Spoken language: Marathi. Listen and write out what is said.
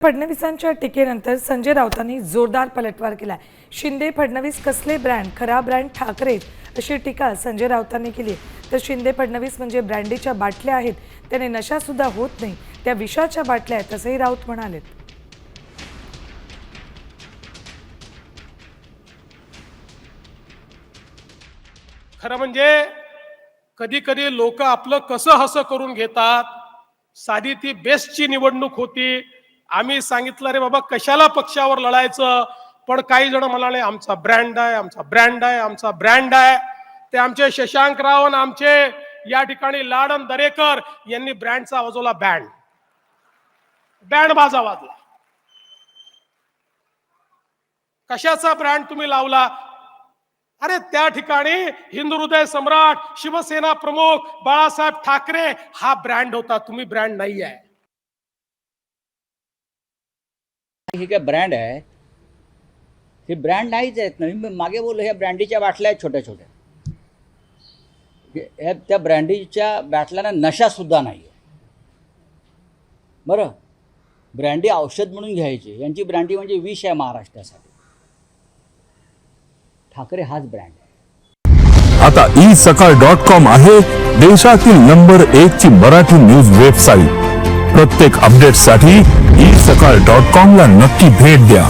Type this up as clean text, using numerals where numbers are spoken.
फडणवीसांच्या टीकेनंतर संजय राऊतांनी जोरदार पलटवार केला। शिंदे फडणवीस कसले ब्रँड, खरा ब्रँड ठाकरे अशी टीका संजय राऊतांनी केली। तर शिंदे फडणवीस म्हणजे ब्रँडीच्या बाटल्या आहेत, त्याने नशा सुद्धा होत नाही, त्या विषाच्या बाटल्या आहेत असंही राऊत म्हणाले। खरं म्हणजे कधी कधी लोक आपलं कसं हसं करून घेतात। साधी ती बेस्टची निवडणूक होती, आम्ही सांगितलं रे बाबा कशाला पक्षावर लढायचं, पण काही जण म्हणाले आमचा ब्रँड आहे, आमचा ब्रँड आहे, आमचा ब्रँड आहे। ते आमचे शशांक राव आणि आमचे या ठिकाणी लाडन दरेकर यांनी ब्रँडचा वाजवला, बँड बाजा वाजला। कशाचा ब्रँड तुम्ही लावला? अरे त्या ठिकाणी हिंदू हृदय सम्राट शिवसेना प्रमुख बाळासाहेब ठाकरे हा ब्रँड होता, तुम्ही ब्रँड नाही आहे। हे काय ब्रँड आहे? हे ब्रँड नाहीच आहेत ना। मी मागे बोललो ह्या ब्रँडीच्या बाटल्या आहेत छोट्या छोट्या, त्या ब्रँडीच्या बाटल्यांना नशा सुद्धा नाही आहे। बरं, ब्रँडी औषध म्हणून घ्यायचे, यांची ब्रँडी म्हणजे विष आहे महाराष्ट्रासाठी। ठाकरे हाच ब्रँड आहे। आता isakal.com आहे देशातील नंबर 1 ची मराठी न्यूज वेबसाईट। प्रत्येक अपडेटसाठी isakal.com ला नक्की भेट द्या।